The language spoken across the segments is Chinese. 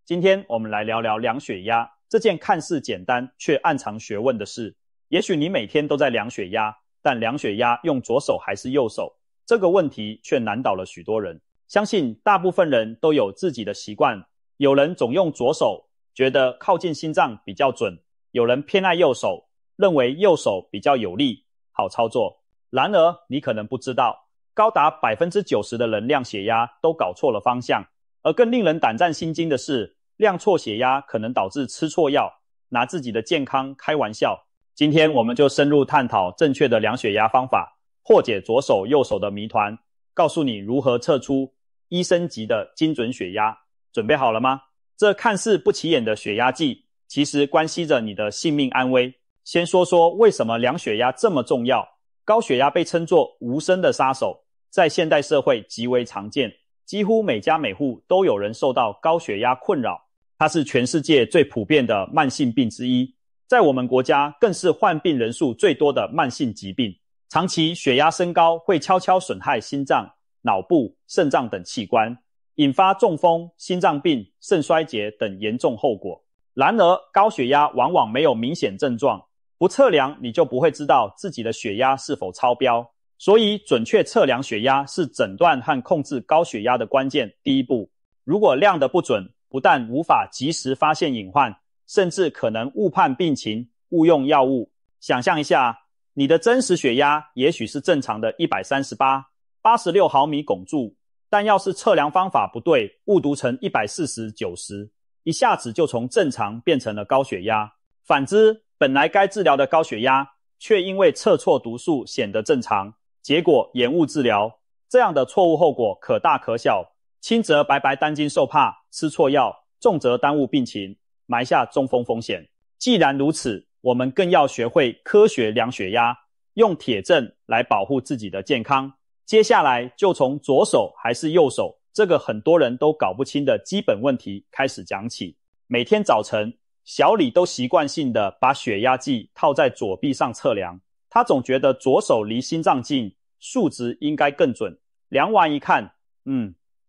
今天我们来聊聊量血压这件看似简单却暗藏学问的事。也许你每天都在量血压，但量血压用左手还是右手，这个问题却难倒了许多人。相信大部分人都有自己的习惯，有人总用左手，觉得靠近心脏比较准；有人偏爱右手，认为右手比较有力，好操作。然而，你可能不知道，高达 90% 的人量血压都搞错了方向。而更令人胆战心惊的是，量错血压可能导致吃错药，拿自己的健康开玩笑。今天我们就深入探讨正确的量血压方法，破解左手右手的谜团，告诉你如何测出医生级的精准血压。准备好了吗？这看似不起眼的血压计，其实关系着你的性命安危。先说说为什么量血压这么重要。高血压被称作无声的杀手，在现代社会极为常见，几乎每家每户都有人受到高血压困扰。它是全世界最普遍的慢性病之一，在我们国家更是患病人数最多的慢性疾病。长期血压升高会悄悄损害心脏、脑部、肾脏等器官，引发中风、心脏病、肾衰竭等严重后果。然而，高血压往往没有明显症状，不测量你就不会知道自己的血压是否超标。所以，准确测量血压是诊断和控制高血压的关键第一步。如果量得不准，不但无法及时发现隐患，甚至可能误判病情、误用药物。想象一下，你的真实血压也许是正常的138、86毫米汞柱，但要是测量方法不对，误读成140、90，一下子就从正常变成了高血压。反之，本来该治疗的高血压，却因为测错读数显得正常，结果延误治疗。这样的错误后果可大可小，轻则白白担惊受怕，吃错药，重则耽误病情，埋下中风风险。既然如此，我们更要学会科学量血压，用铁证来保护自己的健康。接下来就从左手还是右手这个很多人都搞不清的基本问题开始讲起。每天早晨，小李都习惯性的把血压计套在左臂上测量，他总觉得左手离心脏近，数值应该更准。量完一看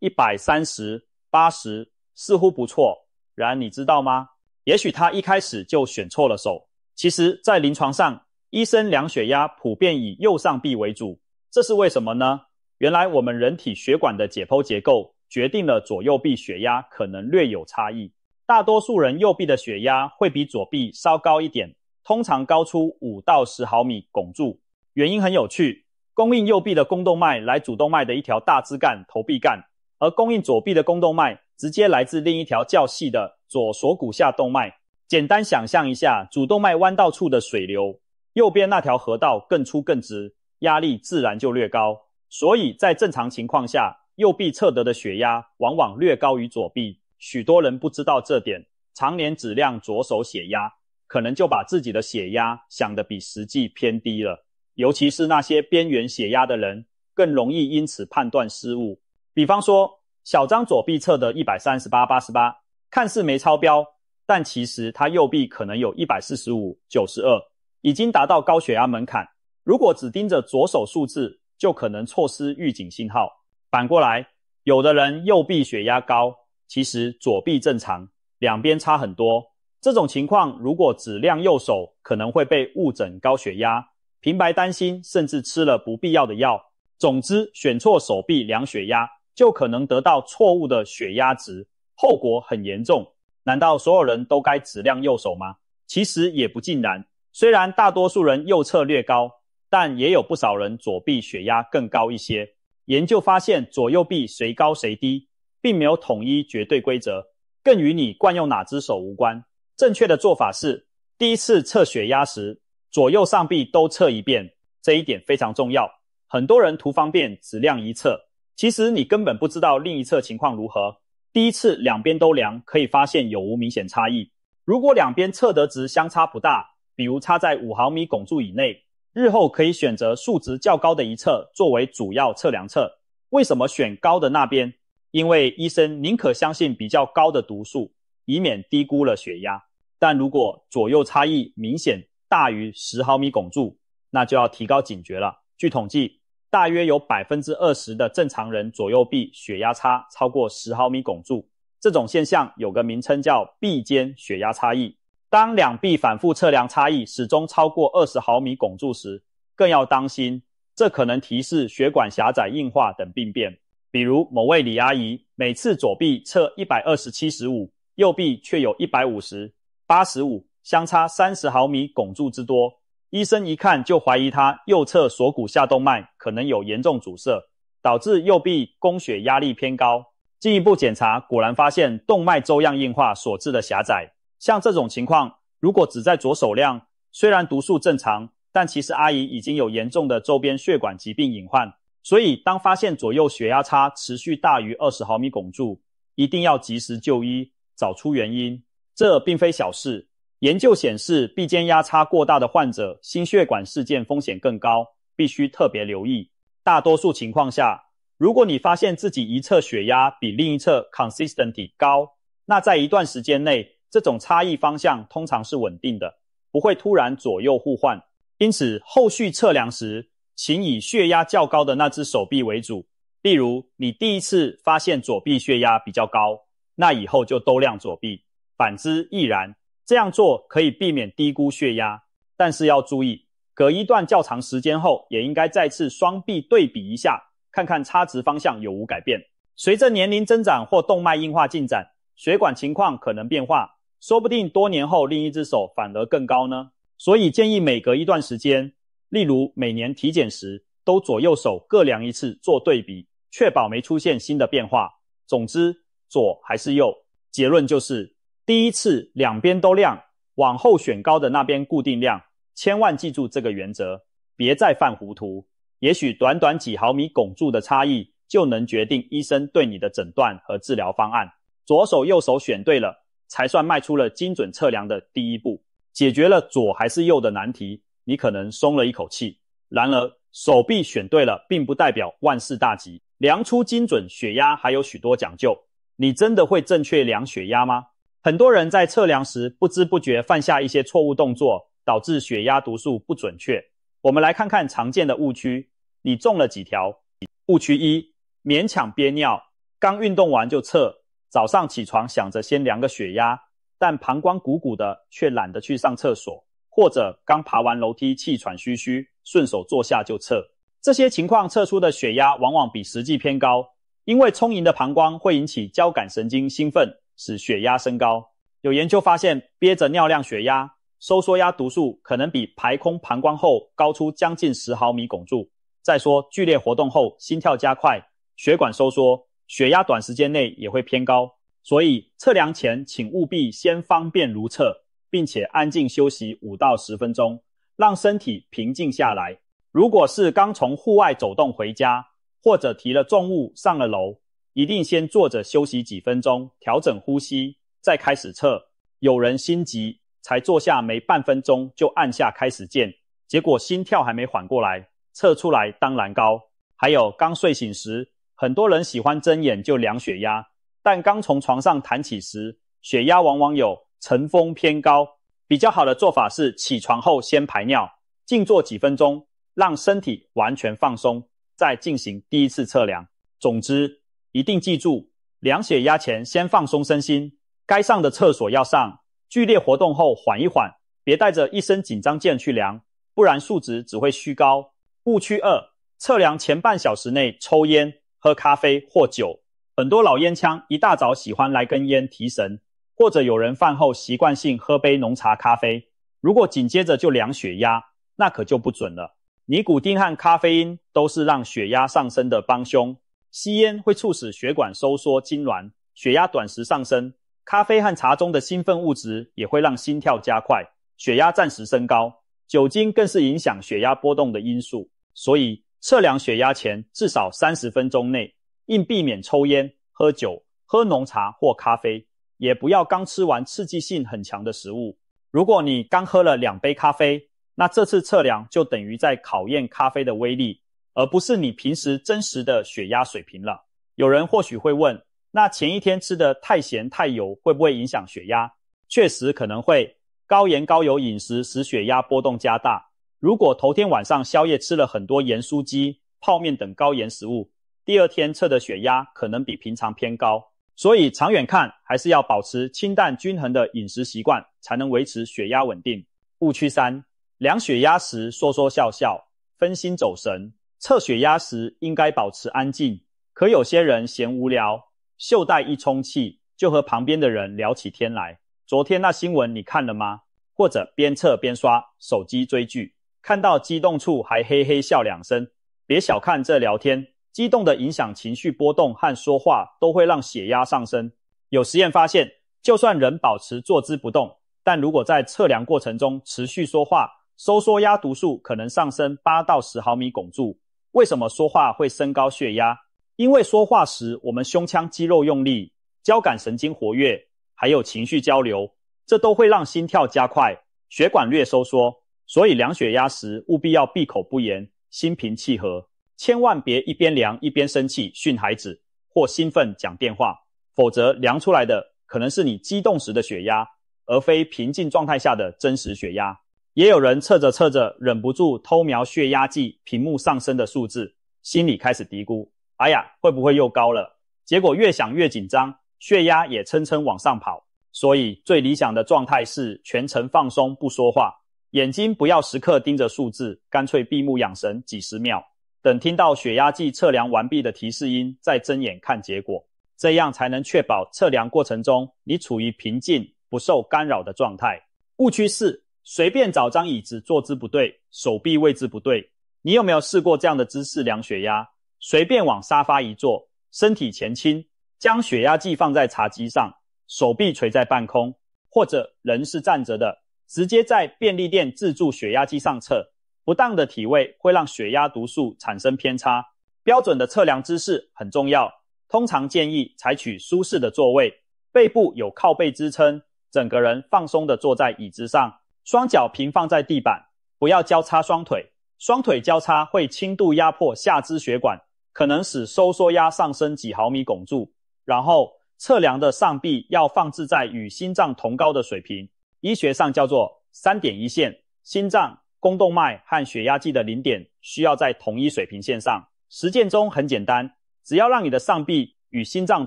，130、80，似乎不错。然你知道吗？也许他一开始就选错了手。其实，在临床上，医生量血压普遍以右上臂为主。这是为什么呢？原来我们人体血管的解剖结构决定了左右臂血压可能略有差异。大多数人右臂的血压会比左臂稍高一点，通常高出5到10毫米汞柱。原因很有趣，供应右臂的肱动脉来主动脉的一条大支干头臂干，而供应左臂的肱动脉直接来自另一条较细的左锁骨下动脉。简单想象一下，主动脉弯道处的水流，右边那条河道更粗更直，压力自然就略高。所以在正常情况下，右臂测得的血压往往略高于左臂。许多人不知道这点，常年只量左手血压，可能就把自己的血压想得比实际偏低了。尤其是那些边缘血压的人，更容易因此判断失误。比方说，小张左臂测的138、88，看似没超标，但其实他右臂可能有145、92，已经达到高血压门槛。如果只盯着左手数字，就可能错失预警信号。反过来，有的人右臂血压高，其实左臂正常，两边差很多。这种情况如果只量右手，可能会被误诊高血压，平白担心，甚至吃了不必要的药。总之，选错手臂量血压，就可能得到错误的血压值，后果很严重。难道所有人都该只量右手吗？其实也不尽然。虽然大多数人右侧略高，但也有不少人左臂血压更高一些。研究发现，左右臂谁高谁低，并没有统一绝对规则，更与你惯用哪只手无关。正确的做法是，第一次测血压时，左右上臂都测一遍，这一点非常重要。很多人图方便只量一侧，其实你根本不知道另一侧情况如何。第一次两边都量，可以发现有无明显差异。如果两边测得值相差不大，比如差在5毫米汞柱以内，日后可以选择数值较高的一侧作为主要测量侧。为什么选高的那边？因为医生宁可相信比较高的读数，以免低估了血压。但如果左右差异明显大于10毫米汞柱，那就要提高警觉了。据统计，大约有 20% 的正常人左右臂血压差超过10毫米汞柱。这种现象有个名称叫臂间血压差异。当两臂反复测量差异始终超过20毫米汞柱时，更要当心，这可能提示血管狭窄硬化等病变。比如某位李阿姨每次左臂测120/75，右臂却有150/85，相差30毫米汞柱之多。医生一看就怀疑她右侧锁骨下动脉可能有严重阻塞，导致右臂供血压力偏高。进一步检查，果然发现动脉粥样硬化所致的狭窄。像这种情况，如果只在左手量，虽然读数正常，但其实阿姨已经有严重的周边血管疾病隐患。所以当发现左右血压差持续大于20毫米汞柱，一定要及时就医，找出原因。这并非小事。研究显示，臂间压差过大的患者，心血管事件风险更高，必须特别留意。大多数情况下，如果你发现自己一侧血压比另一侧 consistently 高，那在一段时间内，这种差异方向通常是稳定的，不会突然左右互换。因此，后续测量时，请以血压较高的那只手臂为主。例如，你第一次发现左臂血压比较高，那以后就都量左臂，反之亦然。这样做可以避免低估血压，但是要注意，隔一段较长时间后，也应该再次双臂对比一下，看看差值方向有无改变。随着年龄增长或动脉硬化进展，血管情况可能变化，说不定多年后另一只手反而更高呢。所以建议每隔一段时间，例如每年体检时，都左右手各量一次做对比，确保没出现新的变化。总之，左还是右，结论就是第一次两边都量，往后选高的那边固定量，千万记住这个原则，别再犯糊涂。也许短短几毫米汞柱的差异，就能决定医生对你的诊断和治疗方案。左手右手选对了，才算迈出了精准测量的第一步，解决了左还是右的难题，你可能松了一口气。然而，手臂选对了，并不代表万事大吉。量出精准血压还有许多讲究，你真的会正确量血压吗？很多人在测量时不知不觉犯下一些错误动作，导致血压读数不准确。我们来看看常见的误区，你中了几条？误区1，勉强憋尿，刚运动完就测，早上起床想着先量个血压，但膀胱鼓鼓的却懒得去上厕所，或者刚爬完楼梯气喘吁吁，顺手坐下就测。这些情况测出的血压往往比实际偏高，因为充盈的膀胱会引起交感神经兴奋，使血压升高。有研究发现，憋着尿量血压，收缩压读数可能比排空膀胱后高出将近10毫米汞柱。再说，剧烈活动后心跳加快，血管收缩，血压短时间内也会偏高。所以测量前请务必先方便如厕，并且安静休息5到10分钟，让身体平静下来。如果是刚从户外走动回家，或者提了重物上了楼，一定先坐着休息几分钟，调整呼吸，再开始测。有人心急，才坐下没半分钟就按下开始键，结果心跳还没缓过来，测出来当然高。还有刚睡醒时，很多人喜欢睁眼就量血压，但刚从床上弹起时，血压往往有晨风偏高。比较好的做法是起床后先排尿，静坐几分钟，让身体完全放松，再进行第一次测量。总之，一定记住，量血压前先放松身心，该上的厕所要上，剧烈活动后缓一缓，别带着一身紧张劲去量，不然数值只会虚高。误区2，测量前半小时内抽烟、喝咖啡或酒。很多老烟枪一大早喜欢来根烟提神，或者有人饭后习惯性喝杯浓茶咖啡，如果紧接着就量血压，那可就不准了。尼古丁和咖啡因都是让血压上升的帮凶，吸烟会促使血管收缩痉挛，血压短时上升。咖啡和茶中的兴奋物质也会让心跳加快，血压暂时升高。酒精更是影响血压波动的因素，所以测量血压前至少30分钟内，应避免抽烟、喝酒、喝浓茶或咖啡，也不要刚吃完刺激性很强的食物。如果你刚喝了2杯咖啡，那这次测量就等于在考验咖啡的威力，而不是你平时真实的血压水平了。有人或许会问，那前一天吃的太咸太油会不会影响血压？确实可能会，高盐高油饮食使血压波动加大。如果头天晚上宵夜吃了很多盐酥鸡、泡面等高盐食物，第二天测的血压可能比平常偏高。所以长远看，还是要保持清淡均衡的饮食习惯，才能维持血压稳定。误区3，量血压时说说笑笑，分心走神。测血压时应该保持安静，可有些人嫌无聊，袖带一充气，就和旁边的人聊起天来。昨天那新闻你看了吗？或者边测边刷手机追剧，看到激动处还嘿嘿笑2声。别小看这聊天，激动的影响情绪波动和说话都会让血压上升。有实验发现，就算人保持坐姿不动，但如果在测量过程中持续说话，收缩压读数可能上升8到10毫米汞柱。为什么说话会升高血压？因为说话时我们胸腔肌肉用力，交感神经活跃，还有情绪交流，这都会让心跳加快，血管略收缩。所以量血压时务必要闭口不言，心平气和，千万别一边量一边生气训孩子，或兴奋讲电话，否则量出来的可能是你激动时的血压，而非平静状态下的真实血压。也有人测着测着忍不住偷瞄血压计屏幕上升的数字，心里开始嘀咕，哎呀，会不会又高了？结果越想越紧张，血压也蹭蹭往上跑。所以最理想的状态是全程放松不说话，眼睛不要时刻盯着数字，干脆闭目养神几十秒，等听到血压计测量完毕的提示音再睁眼看结果，这样才能确保测量过程中你处于平静不受干扰的状态。误区4，随便找张椅子坐姿不对，手臂位置不对。你有没有试过这样的姿势量血压？随便往沙发一坐，身体前倾，将血压计放在茶几上，手臂垂在半空，或者人是站着的，直接在便利店自助血压机上测。不当的体位会让血压读数产生偏差。标准的测量姿势很重要，通常建议采取舒适的座位，背部有靠背支撑，整个人放松地坐在椅子上，双脚平放在地板，不要交叉双腿。双腿交叉会轻度压迫下肢血管，可能使收缩压上升几毫米汞柱。然后测量的上臂要放置在与心脏同高的水平，医学上叫做3.1线，心脏、肱动脉和血压计的0点需要在同一水平线上。实践中很简单，只要让你的上臂与心脏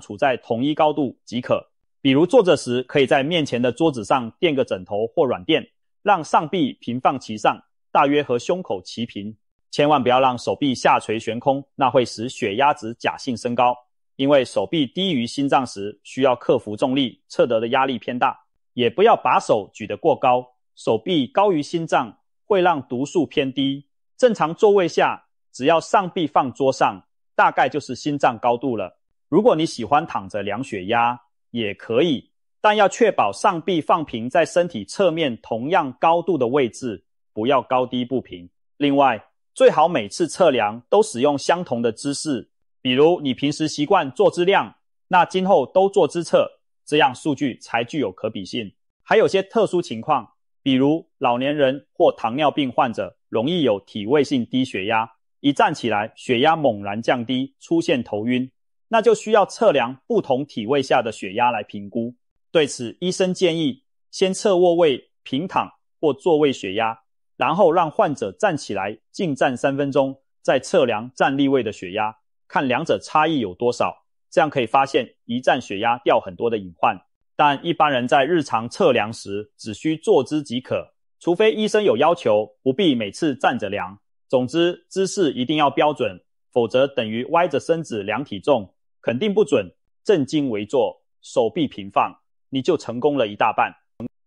处在同一高度即可。比如坐着时，可以在面前的桌子上垫个枕头或软垫，让上臂平放其上，大约和胸口齐平。千万不要让手臂下垂悬空，那会使血压值假性升高。因为手臂低于心脏时，需要克服重力，测得的压力偏大。也不要把手举得过高，手臂高于心脏会让读数偏低。正常座位下，只要上臂放桌上，大概就是心脏高度了。如果你喜欢躺着量血压，也可以，但要确保上臂放平在身体侧面同样高度的位置，不要高低不平。另外，最好每次测量都使用相同的姿势，比如你平时习惯坐姿量，那今后都坐姿测，这样数据才具有可比性。还有些特殊情况，比如老年人或糖尿病患者容易有体位性低血压，一站起来血压猛然降低，出现头晕，那就需要测量不同体位下的血压来评估。对此，医生建议先测卧位、平躺或坐位血压，然后让患者站起来静站3分钟，再测量站立位的血压，看两者差异有多少，这样可以发现一站血压掉很多的隐患。但一般人在日常测量时只需坐姿即可，除非医生有要求，不必每次站着量。总之，姿势一定要标准，否则等于歪着身子量体重，肯定不准。正襟危坐，手臂平放，你就成功了一大半。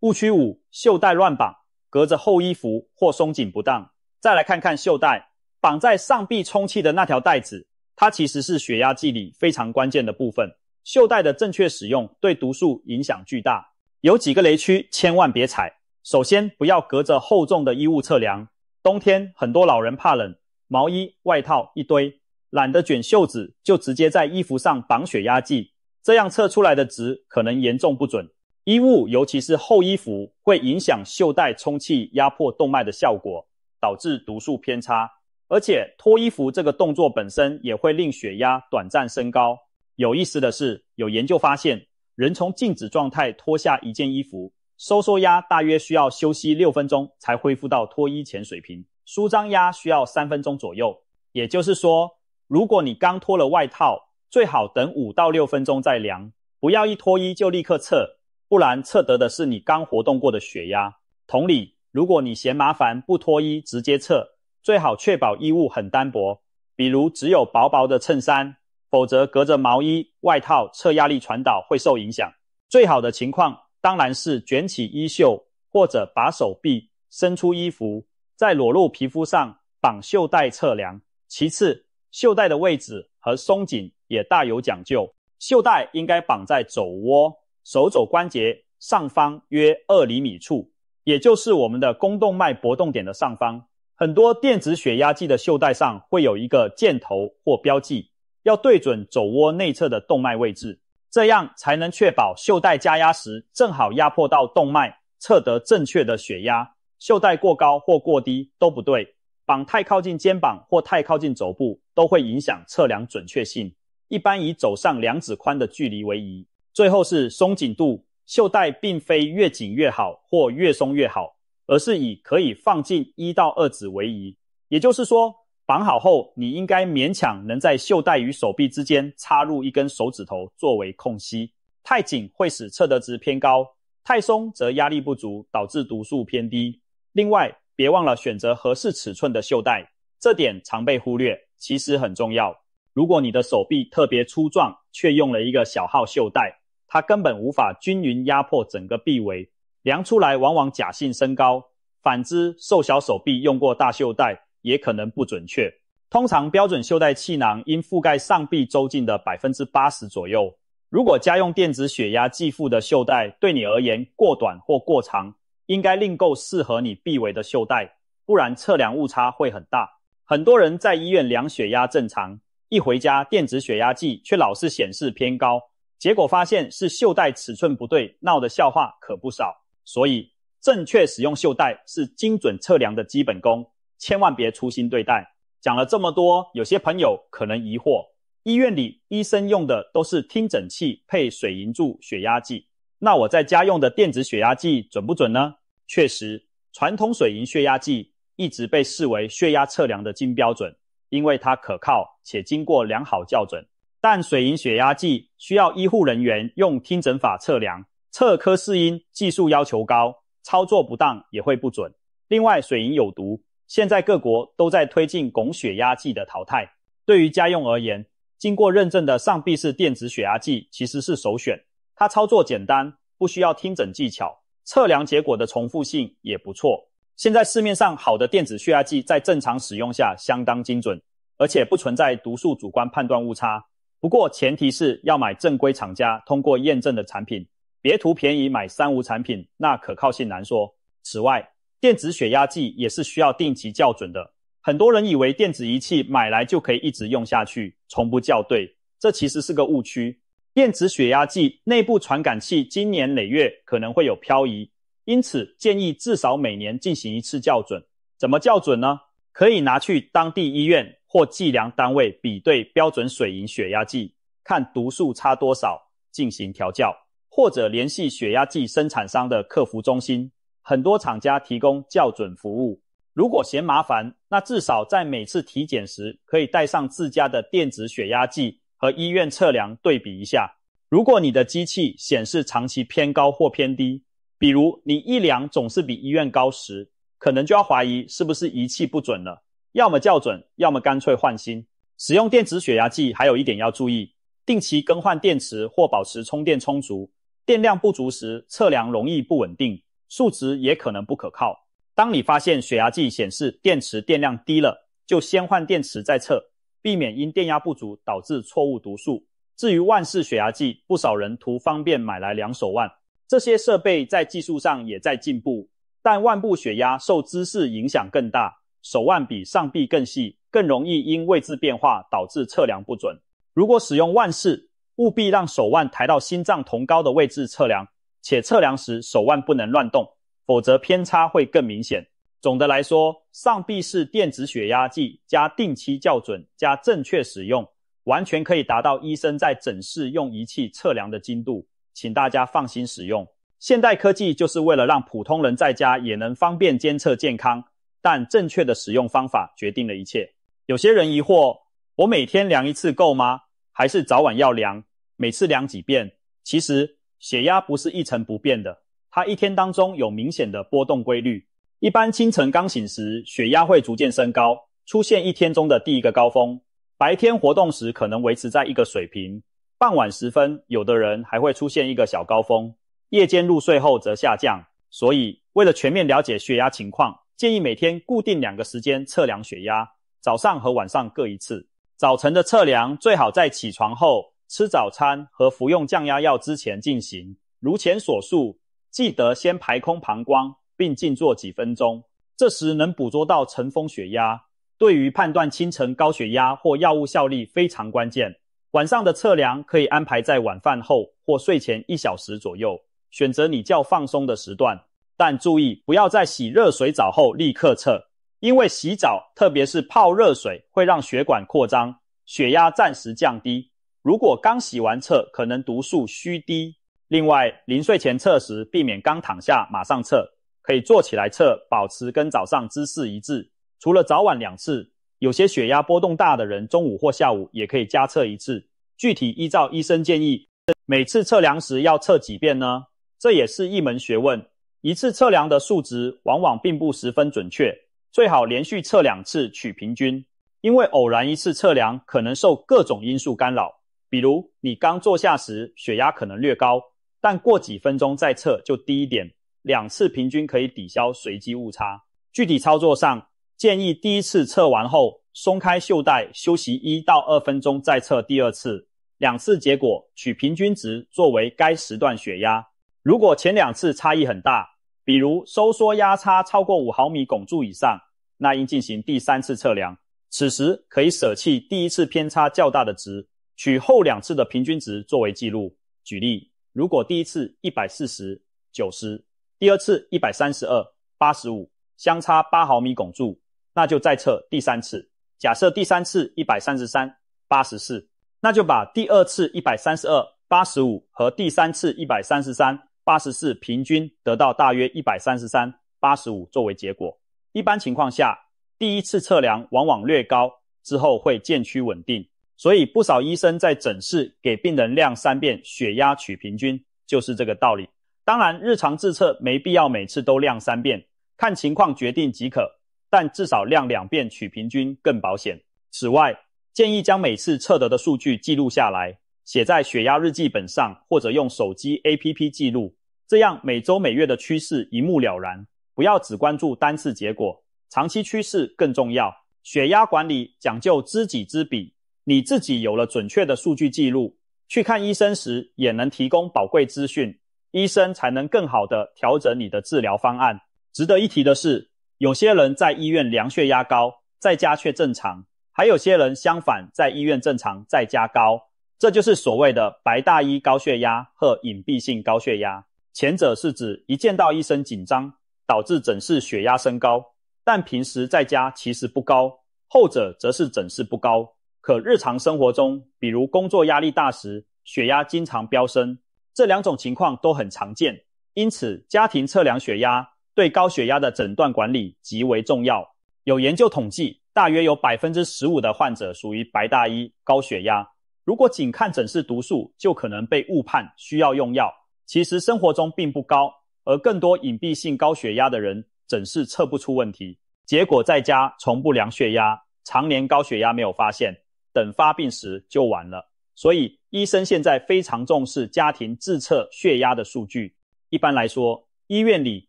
误区5，袖带乱绑，隔着厚衣服或松紧不当。再来看看袖带，绑在上臂充气的那条带子，它其实是血压计里非常关键的部分。袖带的正确使用对读数影响巨大，有几个雷区千万别踩。首先，不要隔着厚重的衣物测量。冬天很多老人怕冷，毛衣、外套一堆，懒得卷袖子，就直接在衣服上绑血压计，这样测出来的值可能严重不准。衣物尤其是厚衣服会影响袖带充气压迫动脉的效果，导致读数偏差。而且脱衣服这个动作本身也会令血压短暂升高。有意思的是，有研究发现，人从静止状态脱下一件衣服，收缩压大约需要休息6分钟才恢复到脱衣前水平，舒张压需要3分钟左右。也就是说，如果你刚脱了外套，最好等5到6分钟再量，不要一脱衣就立刻测，不然测得的是你刚活动过的血压。同理，如果你嫌麻烦不脱衣直接测，最好确保衣物很单薄，比如只有薄薄的衬衫，否则隔着毛衣、外套测压力传导会受影响。最好的情况当然是卷起衣袖，或者把手臂伸出衣服，在裸露皮肤上绑袖带测量。其次，袖带的位置和松紧也大有讲究，袖带应该绑在肘窝、手肘关节上方约2厘米处，也就是我们的肱动脉搏动点的上方。很多电子血压计的袖带上会有一个箭头或标记，要对准肘窝内侧的动脉位置，这样才能确保袖带加压时正好压迫到动脉，测得正确的血压。袖带过高或过低都不对，绑太靠近肩膀或太靠近肘部都会影响测量准确性，一般以肘上2指宽的距离为宜。最后是松紧度，袖带并非越紧越好或越松越好，而是以可以放进1到2指为宜。也就是说，绑好后你应该勉强能在袖带与手臂之间插入一根手指头作为空隙。太紧会使测得值偏高，太松则压力不足，导致读数偏低。另外，别忘了选择合适尺寸的袖带，这点常被忽略，其实很重要。如果你的手臂特别粗壮，却用了一个小号袖带，它根本无法均匀压迫整个臂围，量出来往往假性升高。反之，瘦小手臂用过大袖带也可能不准确。通常标准袖带气囊应覆盖上臂周径的 80% 左右。如果家用电子血压计附的袖带对你而言过短或过长，应该另购适合你臂围的袖带，不然测量误差会很大。很多人在医院量血压正常，一回家电子血压计却老是显示偏高，结果发现是袖带尺寸不对，闹的笑话可不少。所以正确使用袖带是精准测量的基本功，千万别粗心对待。讲了这么多，有些朋友可能疑惑，医院里医生用的都是听诊器配水银柱血压计，那我在家用的电子血压计准不准呢？确实，传统水银血压计一直被视为血压测量的金标准，因为它可靠且经过良好校准。但水银血压计需要医护人员用听诊法测量，测科氏音技术要求高，操作不当也会不准。另外，水银有毒，现在各国都在推进汞血压计的淘汰。对于家用而言，经过认证的上臂式电子血压计其实是首选，它操作简单，不需要听诊技巧，测量结果的重复性也不错。现在市面上好的电子血压计在正常使用下相当精准，而且不存在读数主观判断误差。不过前提是要买正规厂家通过验证的产品，别图便宜买三无产品，那可靠性难说。此外，电子血压计也是需要定期校准的。很多人以为电子仪器买来就可以一直用下去，从不校对，这其实是个误区。电子血压计内部传感器经年累月可能会有漂移，因此建议至少每年进行一次校准。怎么校准呢？可以拿去当地医院或计量单位比对标准水银血压计，看读数差多少进行调校，或者联系血压计生产商的客服中心，很多厂家提供校准服务。如果嫌麻烦，那至少在每次体检时可以带上自家的电子血压计和医院测量对比一下。如果你的机器显示长期偏高或偏低，比如你一量总是比医院高时，可能就要怀疑是不是仪器不准了，要么校准，要么干脆换新。使用电子血压计还有一点要注意，定期更换电池或保持充电充足，电量不足时测量容易不稳定，数值也可能不可靠。当你发现血压计显示电池电量低了，就先换电池再测，避免因电压不足导致错误读数。至于腕式血压计，不少人图方便买来量手腕，这些设备在技术上也在进步，但腕部血压受姿势影响更大，手腕比上臂更细，更容易因位置变化导致测量不准。如果使用腕式，务必让手腕抬到心脏同高的位置测量，且测量时手腕不能乱动，否则偏差会更明显。总的来说，上臂式电子血压计加定期校准加正确使用，完全可以达到医生在诊室用仪器测量的精度，请大家放心使用。现代科技就是为了让普通人在家也能方便监测健康，但正确的使用方法决定了一切。有些人疑惑，我每天量一次够吗？还是早晚要量？每次量几遍？其实血压不是一成不变的，它一天当中有明显的波动规律。一般清晨刚醒时，血压会逐渐升高，出现一天中的第一个高峰。白天活动时可能维持在一个水平，傍晚时分，有的人还会出现一个小高峰，夜间入睡后则下降。所以，为了全面了解血压情况，建议每天固定2个时间测量血压，早上和晚上各一次。早晨的测量最好在起床后、吃早餐和服用降压药之前进行。如前所述，记得先排空膀胱，并静坐几分钟，这时能捕捉到晨峰血压，对于判断清晨高血压或药物效力非常关键。晚上的测量可以安排在晚饭后或睡前1小时左右，选择你较放松的时段，但注意不要在洗热水澡后立刻测，因为洗澡特别是泡热水会让血管扩张，血压暂时降低。如果刚洗完测，可能读数虚低。另外，临睡前测时避免刚躺下马上测，可以坐起来测，保持跟早上姿势一致。除了早晚2次，有些血压波动大的人中午或下午也可以加测1次。具体依照医生建议，每次测量时要测几遍呢？这也是一门学问。一次测量的数值往往并不十分准确，最好连续测2次取平均。因为偶然一次测量可能受各种因素干扰，比如你刚坐下时血压可能略高，但过几分钟再测就低一点，2次平均可以抵消随机误差。具体操作上，建议第一次测完后松开袖带休息1到2分钟再测第二次，2次结果取平均值作为该时段血压。如果前2次差异很大，比如收缩压差超过5毫米汞柱以上，那应进行第3次测量，此时可以舍弃第一次偏差较大的值，取后2次的平均值作为记录。举例，如果第一次140、90，第二次132、85，相差8毫米汞柱，那就再测第3次。假设第3次133、84，那就把第2次132、85和第3次133、84平均得到大约133、85作为结果。一般情况下，第一次测量往往略高，之后会渐趋稳定。所以不少医生在诊室给病人量3遍血压取平均，就是这个道理。当然，日常自测没必要每次都量3遍，看情况决定即可，但至少量2遍取平均更保险。此外，建议将每次测得的数据记录下来，写在血压日记本上，或者用手机 APP 记录，这样每周每月的趋势一目了然，不要只关注单次结果，长期趋势更重要。血压管理讲究知己知彼，你自己有了准确的数据记录，去看医生时也能提供宝贵资讯，医生才能更好地调整你的治疗方案。值得一提的是，有些人在医院量血压高，在家却正常，还有些人相反，在医院正常，在家高。这就是所谓的白大衣高血压和隐蔽性高血压。前者是指一见到医生紧张，导致诊室血压升高，但平时在家其实不高；后者则是诊室不高，可日常生活中，比如工作压力大时，血压经常飙升。这2种情况都很常见，因此家庭测量血压对高血压的诊断管理极为重要。有研究统计，大约有 15% 的患者属于白大衣高血压。如果仅看诊室读数，就可能被误判需要用药，其实生活中并不高，而更多隐蔽性高血压的人诊室测不出问题，结果在家从不量血压，常年高血压没有发现，等发病时就晚了。所以医生现在非常重视家庭自测血压的数据。一般来说，医院里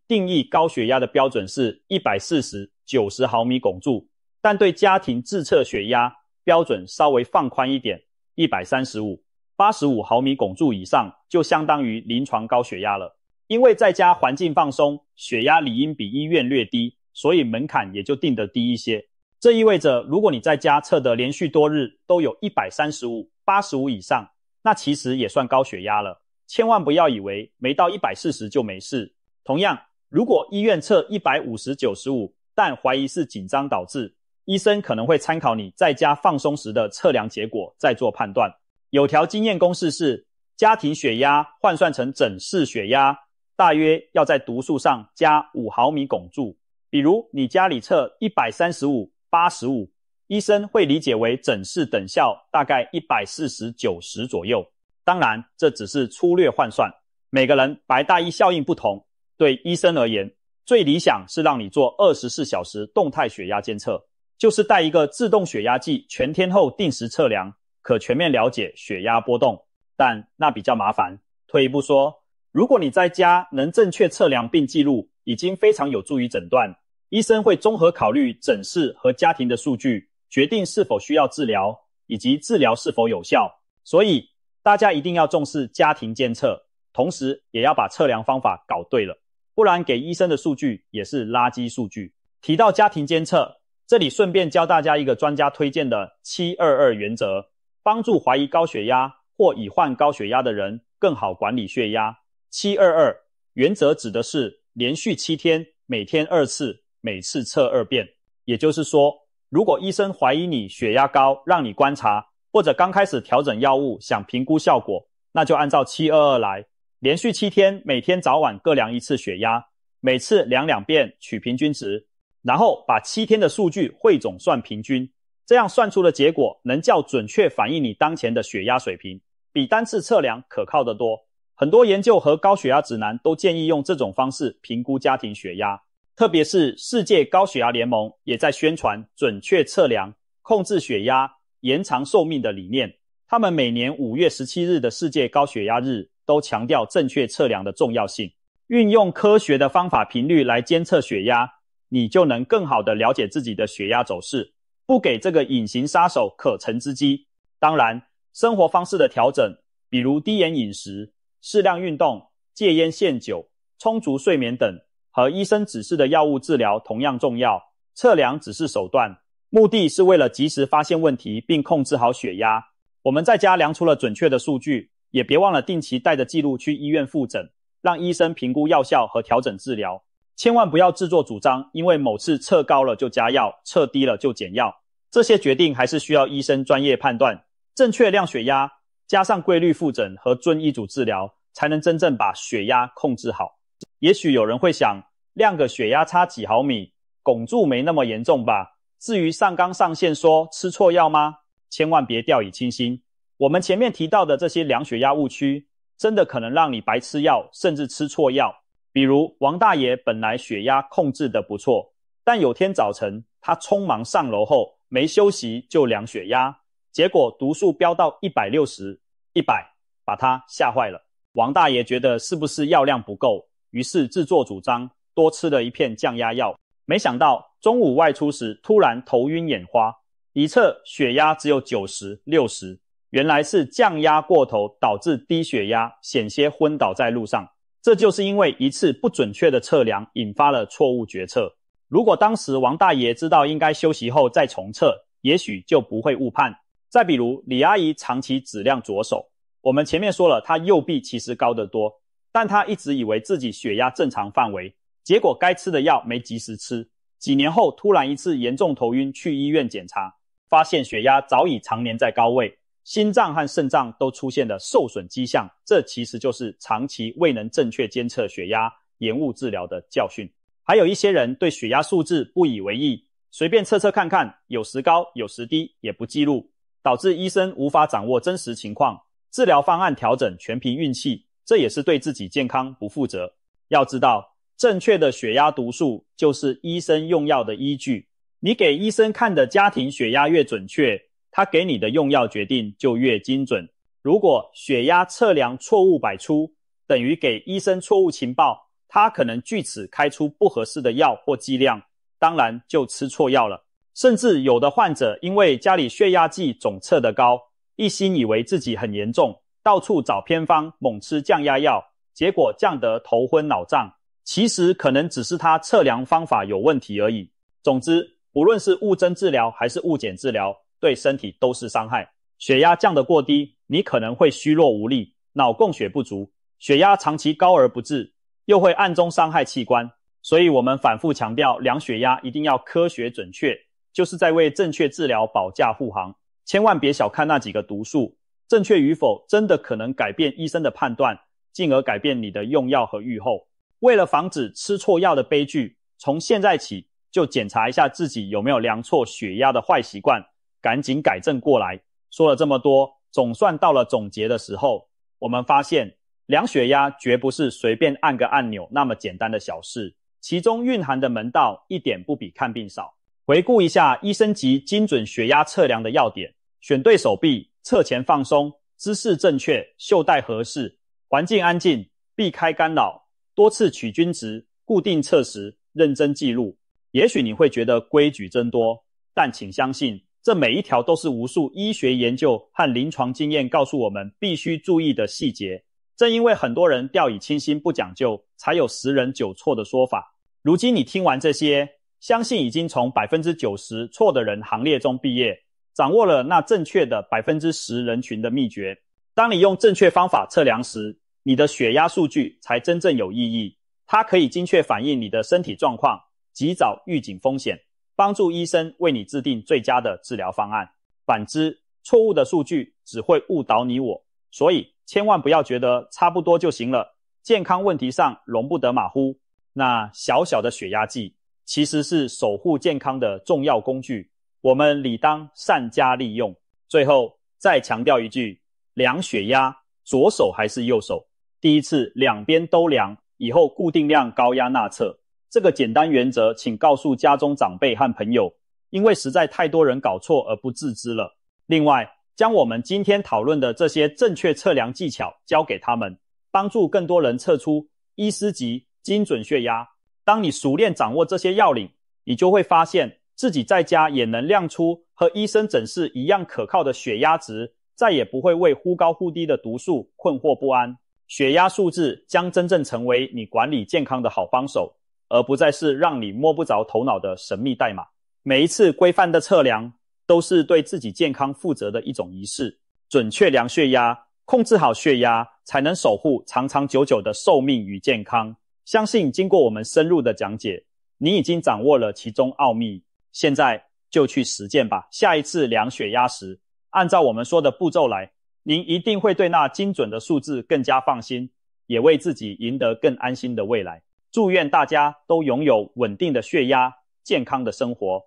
定义高血压的标准是140、90毫米汞柱，但对家庭自测血压标准稍微放宽一点，135、85毫米汞柱以上就相当于临床高血压了。因为在家环境放松，血压理应比医院略低，所以门槛也就定得低一些。这意味着，如果你在家测得连续多日都有135、85以上，那其实也算高血压了。千万不要以为没到140就没事。同样，如果医院测150、95，但怀疑是紧张导致，医生可能会参考你在家放松时的测量结果再做判断。有条经验公式是，家庭血压换算成诊室血压，大约要在读数上加5毫米汞柱。比如你家里测135、85，医生会理解为诊室等效大概140、90左右。当然，这只是粗略换算，每个人白大衣效应不同。对医生而言，最理想是让你做24小时动态血压监测，就是带一个自动血压计，全天候定时测量，可全面了解血压波动。但那比较麻烦。退一步说，如果你在家能正确测量并记录，已经非常有助于诊断。医生会综合考虑诊室和家庭的数据，决定是否需要治疗，以及治疗是否有效。所以大家一定要重视家庭监测，同时也要把测量方法搞对了，不然给医生的数据也是垃圾数据。提到家庭监测，这里顺便教大家一个专家推荐的722原则，帮助怀疑高血压或已患高血压的人更好管理血压。722原则指的是连续7天，每天2次，每次测2遍。也就是说，如果医生怀疑你血压高，让你观察，或者刚开始调整药物想评估效果，那就按照722来，连续7天，每天早晚各量1次血压，每次量2遍取平均值，然后把7天的数据汇总算平均，这样算出的结果能较准确反映你当前的血压水平，比单次测量可靠得多。很多研究和高血压指南都建议用这种方式评估家庭血压，特别是世界高血压联盟也在宣传准确测量、控制血压、延长寿命的理念。他们每年5月17日的世界高血压日都强调正确测量的重要性。运用科学的方法频率来监测血压，你就能更好地了解自己的血压走势，不给这个隐形杀手可乘之机。当然，生活方式的调整，比如低盐饮食、适量运动、戒烟限酒、充足睡眠等，和医生指示的药物治疗同样重要。测量只是手段，目的是为了及时发现问题并控制好血压。我们在家量出了准确的数据，也别忘了定期带着记录去医院复诊，让医生评估药效和调整治疗。千万不要自作主张，因为某次测高了就加药，测低了就减药。这些决定还是需要医生专业判断，正确量血压，加上规律复诊和遵医嘱治疗，才能真正把血压控制好。也许有人会想，量个血压差几毫米，汞柱没那么严重吧？至于上纲上线说吃错药吗？千万别掉以轻心。我们前面提到的这些量血压误区，真的可能让你白吃药，甚至吃错药。比如王大爷本来血压控制得不错，但有天早晨他匆忙上楼后没休息就量血压，结果读数飙到160、100，把他吓坏了。王大爷觉得是不是药量不够，于是自作主张多吃了一片降压药，没想到中午外出时突然头晕眼花，一测血压只有90、60，原来是降压过头导致低血压，险些昏倒在路上。这就是因为一次不准确的测量引发了错误决策。如果当时王大爷知道应该休息后再重测，也许就不会误判。再比如李阿姨长期只量左手，我们前面说了她右臂其实高得多，但她一直以为自己血压正常范围，结果该吃的药没及时吃，几年后突然一次严重头晕去医院检查，发现血压早已常年在高位，心脏和肾脏都出现了受损迹象，这其实就是长期未能正确监测血压，延误治疗的教训。还有一些人对血压数字不以为意，随便测测看看，有时高有时低也不记录，导致医生无法掌握真实情况，治疗方案调整全凭运气，这也是对自己健康不负责。要知道，正确的血压读数就是医生用药的依据，你给医生看的家庭血压越准确，他给你的用药决定就越精准。如果血压测量错误百出，等于给医生错误情报，他可能据此开出不合适的药或剂量，当然就吃错药了。甚至有的患者因为家里血压计总测得高，一心以为自己很严重，到处找偏方猛吃降压药，结果降得头昏脑胀，其实可能只是他测量方法有问题而已。总之，不论是误诊治疗还是误检治疗，对身体都是伤害。血压降得过低，你可能会虚弱无力，脑供血不足，血压长期高而不治，又会暗中伤害器官。所以我们反复强调，量血压一定要科学准确，就是在为正确治疗保驾护航。千万别小看那几个读数，正确与否真的可能改变医生的判断，进而改变你的用药和预后。为了防止吃错药的悲剧，从现在起就检查一下自己有没有量错血压的坏习惯，赶紧改正过来。说了这么多，总算到了总结的时候。我们发现量血压绝不是随便按个按钮那么简单的小事，其中蕴含的门道一点不比看病少。回顾一下医生级精准血压测量的要点：选对手臂，侧前放松，姿势正确，袖带合适，环境安静，避开干扰，多次取均值，固定测时，认真记录。也许你会觉得规矩真多，但请相信，这每一条都是无数医学研究和临床经验告诉我们必须注意的细节。正因为很多人掉以轻心不讲究，才有10人9错的说法。如今你听完这些，相信已经从 90% 错的人行列中毕业，掌握了那正确的 10% 人群的秘诀。当你用正确方法测量时，你的血压数据才真正有意义。它可以精确反映你的身体状况，及早预警风险，帮助医生为你制定最佳的治疗方案。反之，错误的数据只会误导你我。所以千万不要觉得差不多就行了，健康问题上容不得马虎。那小小的血压计其实是守护健康的重要工具，我们理当善加利用。最后再强调一句，量血压左手还是右手，第一次两边都量，以后固定量高压纳测。这个简单原则请告诉家中长辈和朋友，因为实在太多人搞错而不自知了。另外，将我们今天讨论的这些正确测量技巧教给他们，帮助更多人测出医师级精准血压。当你熟练掌握这些要领，你就会发现自己在家也能量出和医生诊室一样可靠的血压值，再也不会为忽高忽低的读数困惑不安。血压数字将真正成为你管理健康的好帮手，而不再是让你摸不着头脑的神秘代码。每一次规范的测量都是对自己健康负责的一种仪式。准确量血压，控制好血压，才能守护长长久久的寿命与健康。相信经过我们深入的讲解，你已经掌握了其中奥秘，现在就去实践吧。下一次量血压时，按照我们说的步骤来，您一定会对那精准的数字更加放心，也为自己赢得更安心的未来。祝愿大家都拥有稳定的血压，健康的生活。